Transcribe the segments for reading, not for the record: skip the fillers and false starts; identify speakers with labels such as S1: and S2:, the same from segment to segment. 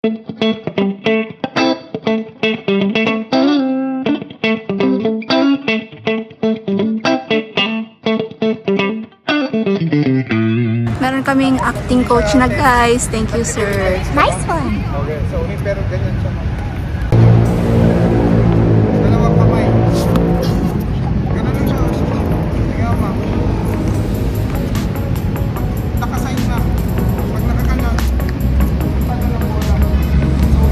S1: Meron kaming acting coach na guys. Thank you, sir.
S2: Nice one.
S3: Okay, so pero ganyan siya. Dalawang kamay. Ganun lang siya. Sige, ma. Nakasign na. Pag nakaganon, tagal lang po lang. So,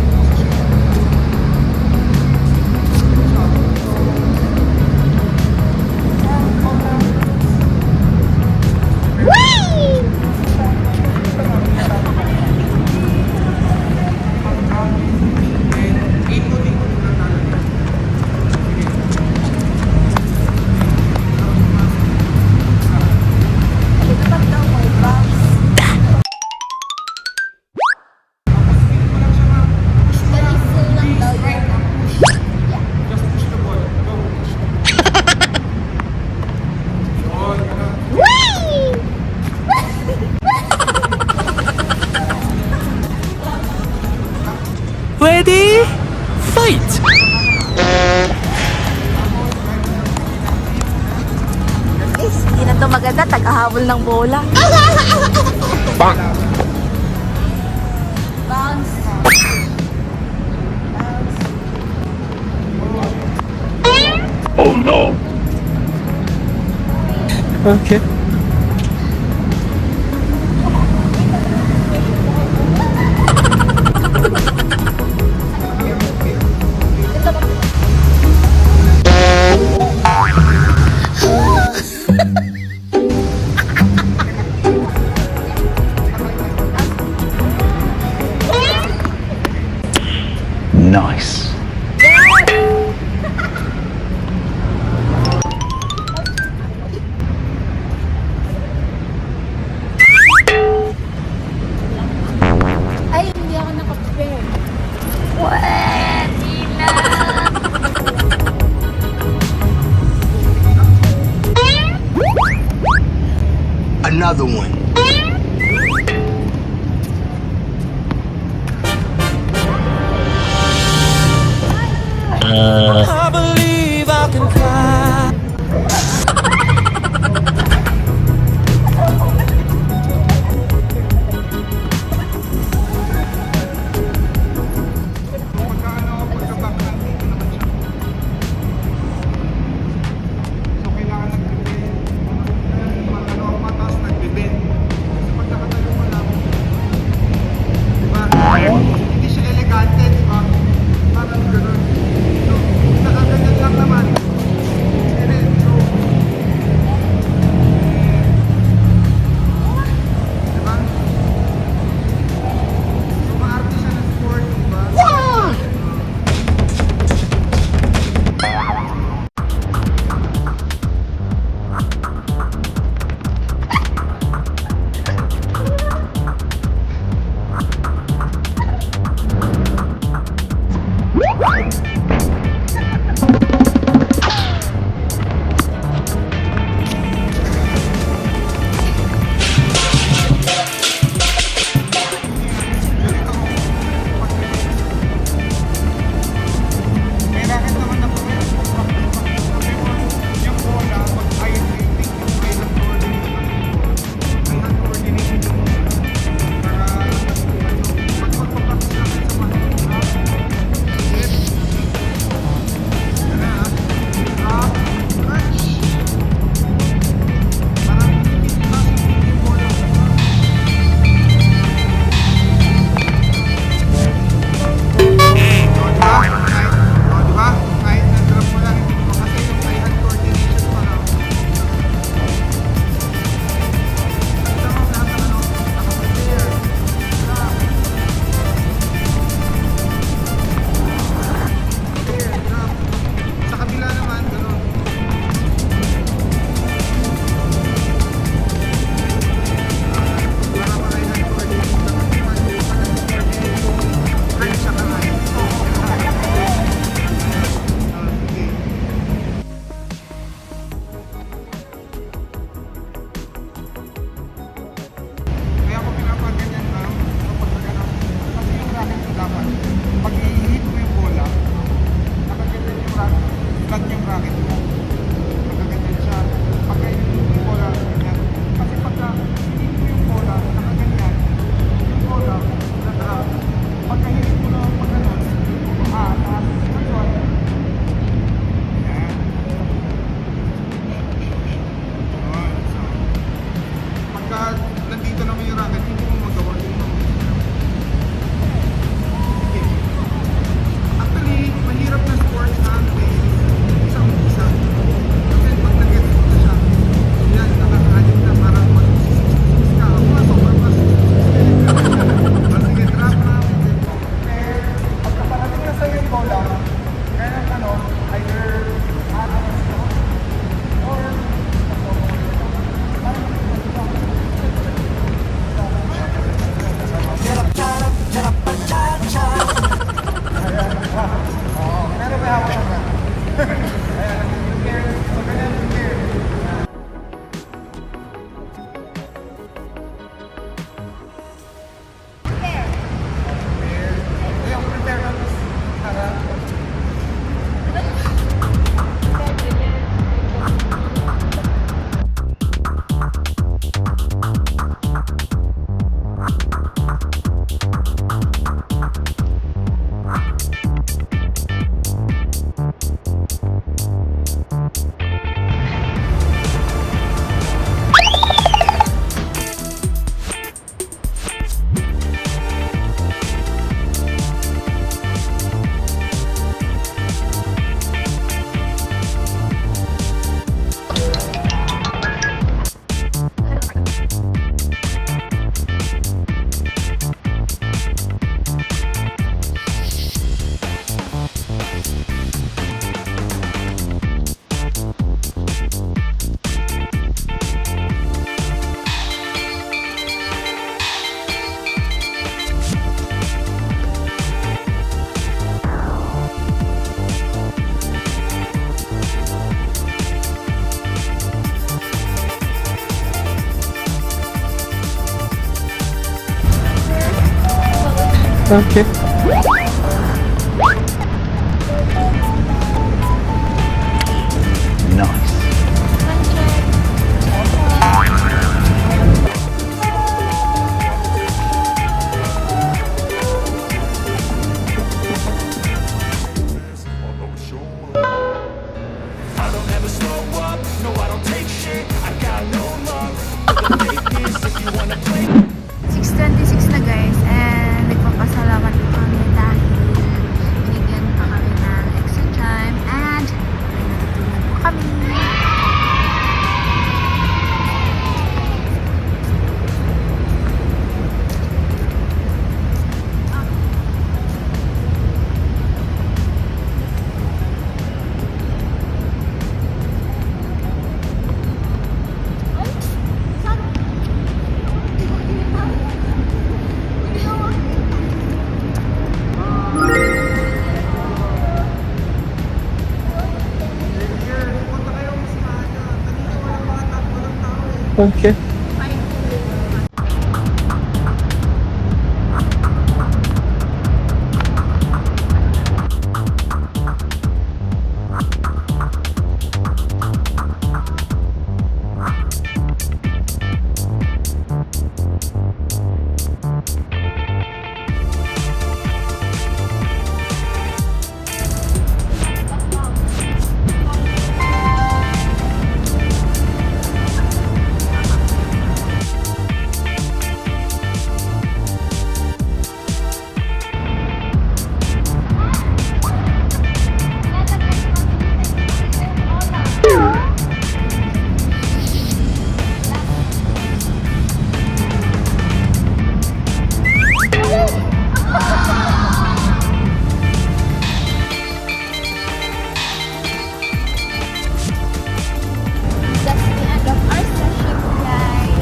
S2: Whee!
S4: Ready? Fight!
S1: Guys, hindi na to maganda. Tagahabol ng bola.
S4: Bang!
S1: Bounce.
S4: Oh no! Okay. Nice.
S2: Ay, hindi ako naka-prepare.
S5: Another one.
S4: I believe I can fly.
S3: pagka-back dito naman siya. So, kailangan nag-bend. Kailangan mataas, nag-bend. Kasi pag nakatayo mo lang, diba? Hindi siya elegante, diba? Parang gano'n. So, dapat, pag i-hit mo yung bola, nakaganyan yung racket, flat yung racket mo. Nakaganyan siya. Pag i-hit mo yung bola, ganyan. Kasi pagka i-hit mo yung bola, nakaganyan, yung bola, naka, pagka i-hit mo na pag ganun, taas, ganun. Yan. Yun. So, pagka nandito naman yung racket, hindi mo magawa yung actually, mahirap na sport ang isang isa. Kasi pag nag-gets mo na siya, yan, nakakahalip na parang mag-sisisis ka. Ako nga, sobrang mas-sisisis ka. Sige, drop na. Pagka parating na sa'yo yung bola, kaya ano, either aanos ka or meron may hawak ka. Ayan, prepare. So, ganyan, prepare. Prepare. Ayun, prepare ka. Tara.
S4: Okay. Nice.
S6: I don't ever slow up, no I don't take shit, I got no love for the fakeness. If you wanna play
S1: 6:26 na guys, and nagpapasalamat po kami dahil binigyan pa kami ng extra time and ay natutulog po kami.
S4: Okay.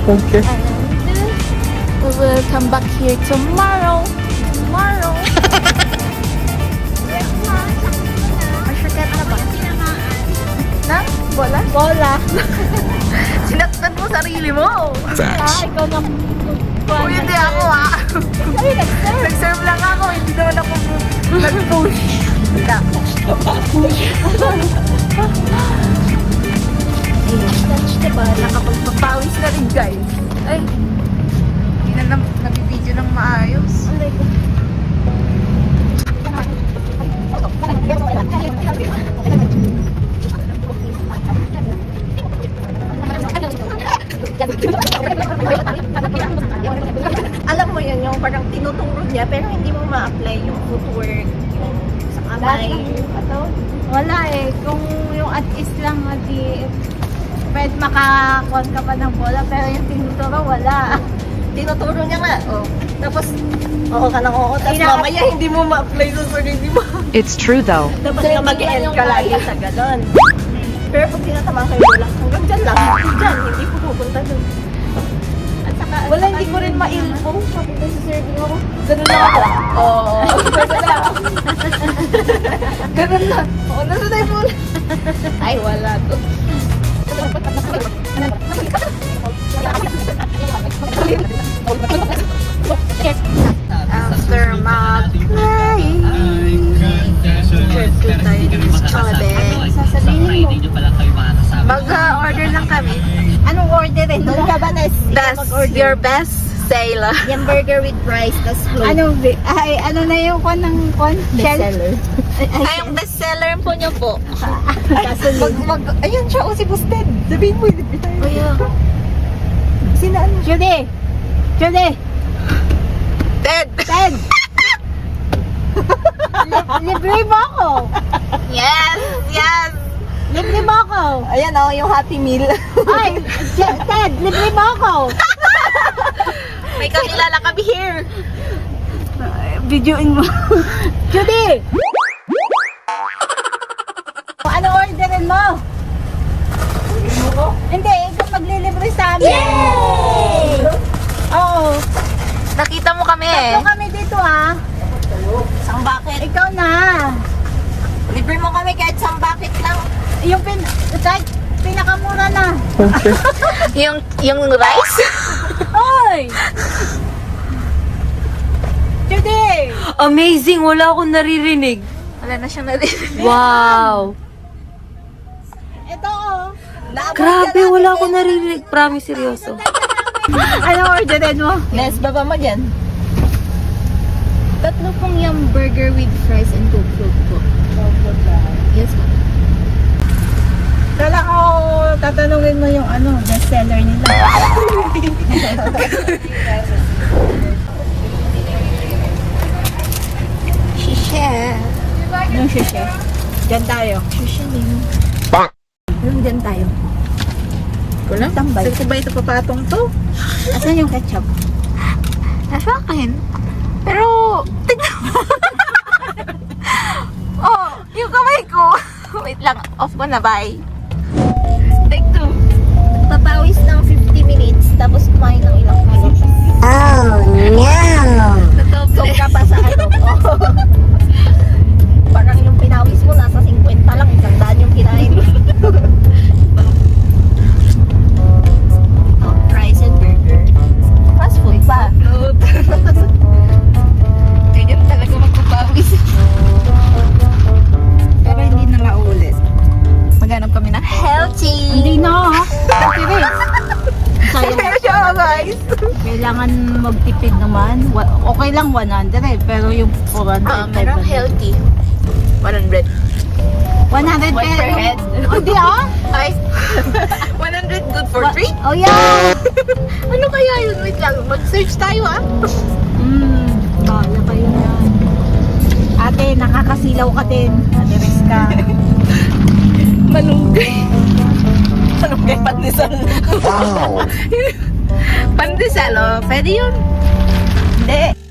S4: Okay.
S1: And we will come back here tomorrow. Masyakat na ba? Na? Bola? Bola. Sinaktan mo sarili mo.
S4: Facts.
S2: Ikaw na
S1: Uy, hindi ako ah. Nag-serve lang ako, hindi naman ako nag-push. Diba, nakapagpapawis na rin guys. Ay, hindi na nabibidyo ng maayos.
S2: Alam mo yun, yung parang tinuturo niya, pero hindi mo ma-apply yung footwork, yung sa kamay.
S1: Wala eh. Kung yung at is lang, di pwede makakon ka pa ng bola, pero yung tinuturo, wala.
S2: Tinuturo niya nga, oh. Tapos, oo ka ng oo. Tapos mamaya hindi mo ma-apply sa sarili mo.
S7: It's true though.
S2: Dapat nga mag-end ka lagi sa ganon. Pero pag tinatamaan kayo bola, hanggang dyan lang. Dyan, hindi po pupunta dun. At saka,
S1: Wala, hindi ko rin ma-ilpo. Sabi ko sa serving ako. Ganun lang ako. Oo. Ganun lang. Ganun lang. Oo, nasa tayo bola. Ay, wala to. After mag-play, sasabihin mo, mag-order lang kami.
S2: anong orderin? Doon ka ba na
S1: Best, your best sale.
S2: yung burger with fries, tas float?
S1: Ano na yung kon ng
S2: bestseller?
S1: Ay, yung best seller po niyo po.
S2: Ayun siya, si Busted. Sabihin mo, libre tayo.
S1: Oh, yeah.
S2: Sino ano?
S1: Judy! Ted! Libre mo ako! Yes! Libre mo ako!
S2: Ayan o, yung Happy Meal.
S1: Ay! Ted! Libre mo ako! May kakilala kami here! Videoin mo. Judy! Ano orderin mo? Hindi, ikaw maglilibre sa amin. Yay! Oo. Nakita mo kami eh. Tatlo kami dito ha.
S2: Isang bucket.
S1: Ikaw na.
S2: Libre mo kami kahit isang bucket lang.
S1: Yung kahit pinakamura na.
S4: Okay.
S1: Yung rice? Oy! Judy!
S7: Amazing! Wala akong naririnig.
S1: Wala na siyang narinig.
S7: Wow!
S1: Ito oh.
S7: Grabe, wala akong naririnig. Promise, seryoso.
S1: Ano orderin mo?
S2: Nes, baba mo dyan.
S1: Tatlo pong yung burger with fries and coke float po. Yes po.
S2: Kala ko, tatanungin mo yung bestseller nila.
S1: Shisha.
S2: Yung shishe. Dyan tayo.
S1: Shisha din.
S2: Yung dyan tayo.
S1: Kulang?
S2: Tambay.
S1: Saan ko ba ito papatong to?
S2: Asan yung ketchup?
S1: Nasa akin. Pero, tignan mo. Oh, yung kamay ko. Wait lang, off ko na, bye. Take two.
S2: Papawis ng 50 minutes, tapos kumain ng ilang calories. So ka pa sa Parang yung pinawis mo, nasa 50 lang, 100 yung kinain. Fries and burger. Fast food pa.
S1: Ganyan talaga magpapawis. Pero hindi na maulit. Maghanap kami ng healthy.
S2: Hindi na. Sayang.
S1: siya, guys.
S2: Kailangan magtipid naman. Okay lang 100 pero yung 400.
S1: Merong healthy. 100.
S2: 100
S1: per head.
S2: O di
S1: Ay, 100 good for 3?
S2: Oh yeah.
S1: Ano kaya yun? Wait lang, mag-search tayo
S2: Kala kayo yan. Ate, nakakasilaw ka din. Aderes ka.
S1: Malunggay.
S2: Malunggay pandesal.
S5: Wow.
S1: Pandesal, oh. Pwede yun.
S2: Hindi.